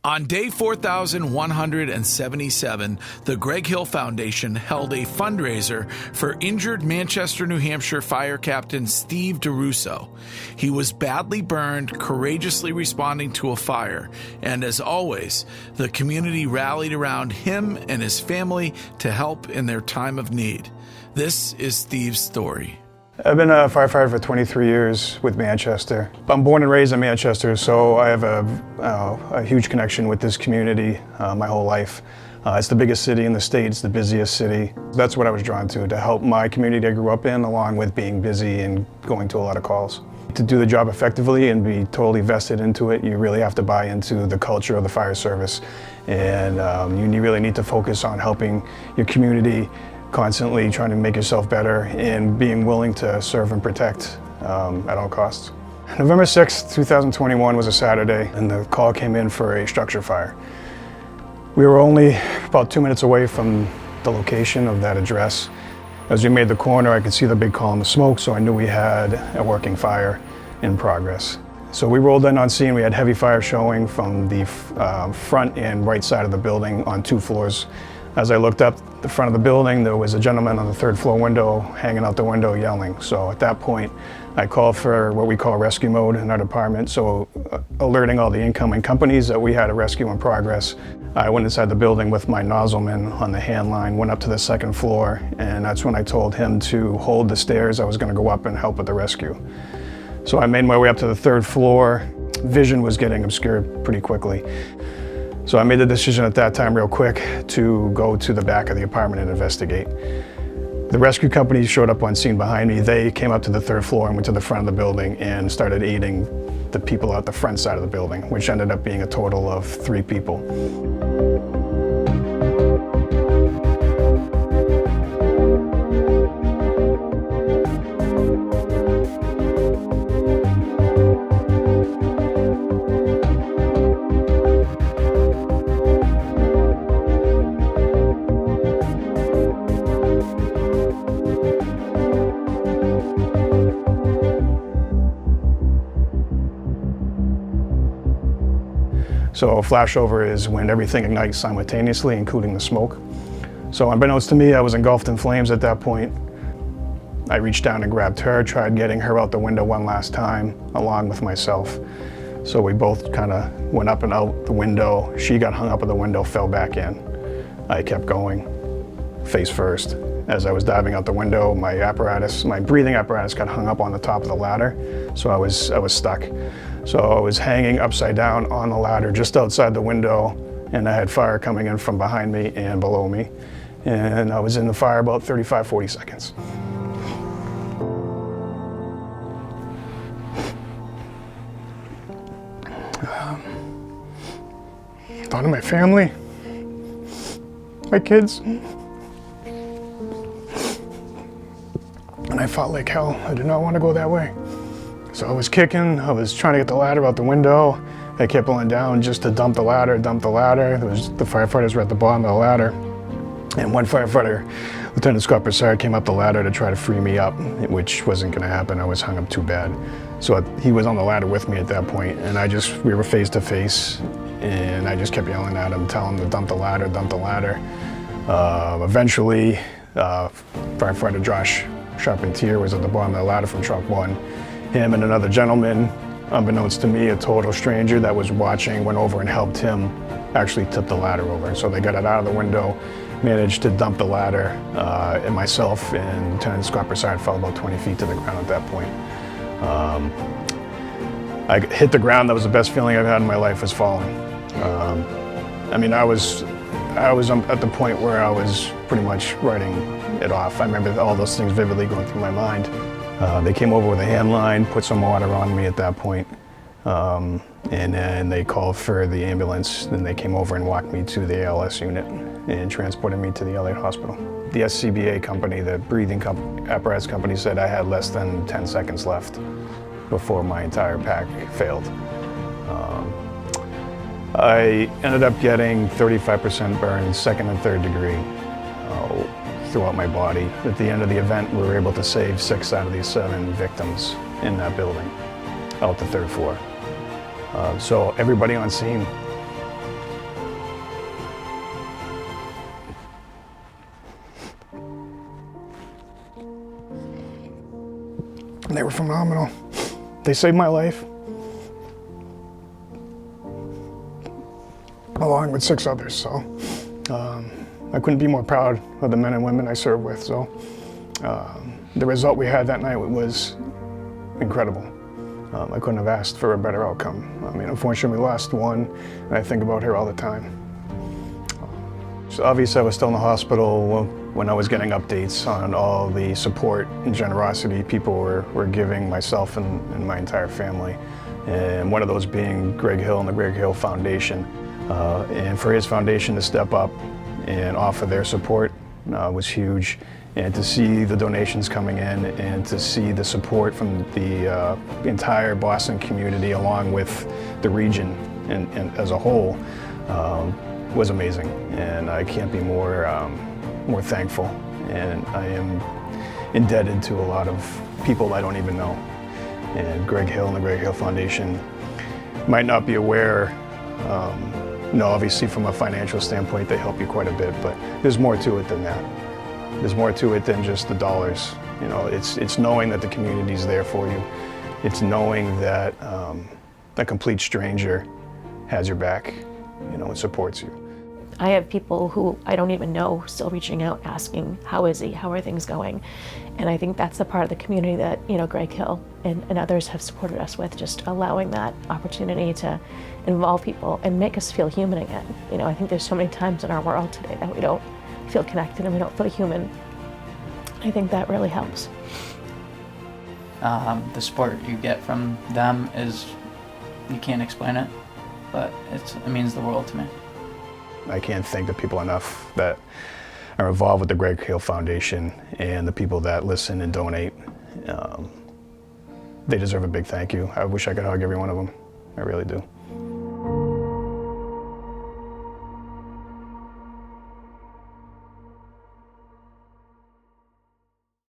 On day 4,177, the Greg Hill Foundation held a fundraiser for injured Manchester, New Hampshire Fire Captain Steve DesRuisseaux. He was badly burned, courageously responding to a fire, and as always, the community rallied around him and his family to help in their time of need. This is Steve's story. I've been a firefighter for 23 years with Manchester. I'm born and raised in Manchester, so I have a huge connection with this community my whole life. It's the biggest city in the state, it's the busiest city. That's what I was drawn to help my community I grew up in, along with being busy and going to a lot of calls. To do the job effectively and be totally vested into it, you really have to buy into the culture of the fire service. And you really need to focus on helping your community, constantly trying to make yourself better and being willing to serve and protect at all costs. November 6th, 2021 was a Saturday, and the call came in for a structure fire. We were only about 2 minutes away from the location of that address. As we made the corner, I could see the big column of smoke, so I knew we had a working fire in progress. So we rolled in on scene. We had heavy fire showing from the front and right side of the building on 2 floors. As I looked up the front of the building, there was a gentleman on the 3rd floor window hanging out the window yelling. So at that point, I called for what we call rescue mode in our department, so alerting all the incoming companies that we had a rescue in progress. I went inside the building with my nozzleman on the hand line, went up to the 2nd floor, and that's when I told him to hold the stairs. I was going to go up and help with the rescue. So I made my way up to the 3rd floor. Vision was getting obscured pretty quickly. So I made the decision at that time real quick to go to the back of the apartment and investigate. The rescue company showed up on scene behind me. They came up to the 3rd floor and went to the front of the building and started aiding the people out the front side of the building, which ended up being a total of 3 people. So a flashover is when everything ignites simultaneously, including the smoke. So unbeknownst to me, I was engulfed in flames at that point. I reached down and grabbed her, tried getting her out the window one last time, along with myself. So we both kind of went up and out the window. She got hung up at the window, fell back in. I kept going, face first. As I was diving out the window, my breathing apparatus got hung up on the top of the ladder, so I was stuck. So I was hanging upside down on the ladder just outside the window, and I had fire coming in from behind me and below me. And I was in the fire about 35, 40 seconds. Thought of my family, my kids. And I felt like hell. I did not want to go that way. So I was kicking, I was trying to get the ladder out the window. I kept pulling down just to dump the ladder. The firefighters were at the bottom of the ladder. And one firefighter, Lieutenant Scott Broussard, came up the ladder to try to free me up, which wasn't gonna happen. I was hung up too bad. So he was on the ladder with me at that point, and we were face to face, and I just kept yelling at him, telling him to dump the ladder, dump the ladder. Eventually, firefighter Josh Charpentier was at the bottom of the ladder from truck 1. Him and another gentleman, unbeknownst to me, a total stranger that was watching, went over and helped him actually tip the ladder over. So they got it out of the window, managed to dump the ladder, and myself and Lieutenant Scott Broussard fell about 20 feet to the ground at that point. I hit the ground. That was the best feeling I've had in my life, was falling. I mean, I was at the point where I was pretty much writing it off. I remember all those things vividly going through my mind. They came over with a hand line, put some water on me at that point, and then they called for the ambulance, and they came over and walked me to the ALS unit and transported me to the LA hospital. The SCBA company, the breathing apparatus company, said I had less than 10 seconds left before my entire pack failed. I ended up getting 35% burns, 2nd and 3rd degree, throughout my body. At the end of the event, we were able to save 6 out of the 7 victims in that building, out the 3rd floor. So everybody on scene They were phenomenal. They saved my life, along with 6 others. So I couldn't be more proud of the men and women I serve with. So the result we had that night was incredible. I couldn't have asked for a better outcome. I mean, unfortunately, we lost one, and I think about her all the time. So obviously, I was still in the hospital when I was getting updates on all the support and generosity people were giving myself and my entire family. And one of those being Greg Hill and the Greg Hill Foundation. And for his foundation to step up and offer their support was huge. And to see the donations coming in and to see the support from the entire Boston community along with the region and as a whole was amazing. And I can't be more thankful. And I am indebted to a lot of people I don't even know. And Greg Hill and the Greg Hill Foundation might not be aware. Obviously from a financial standpoint, they help you quite a bit, but there's more to it than that. There's more to it than just the dollars. You know, it's knowing that the community's there for you. It's knowing that a complete stranger has your back, you know, and supports you. I have people who I don't even know still reaching out, asking, how is he? How are things going? And I think that's the part of the community that, you know, Greg Hill and others have supported us with, just allowing that opportunity to involve people and make us feel human again. You know, I think there's so many times in our world today that we don't feel connected and we don't feel human. I think that really helps. The support you get from them is, you can't explain it, but it means the world to me. I can't thank the people enough that are involved with the Greg Hill Foundation and the people that listen and donate. They deserve a big thank you. I wish I could hug every one of them. I really do.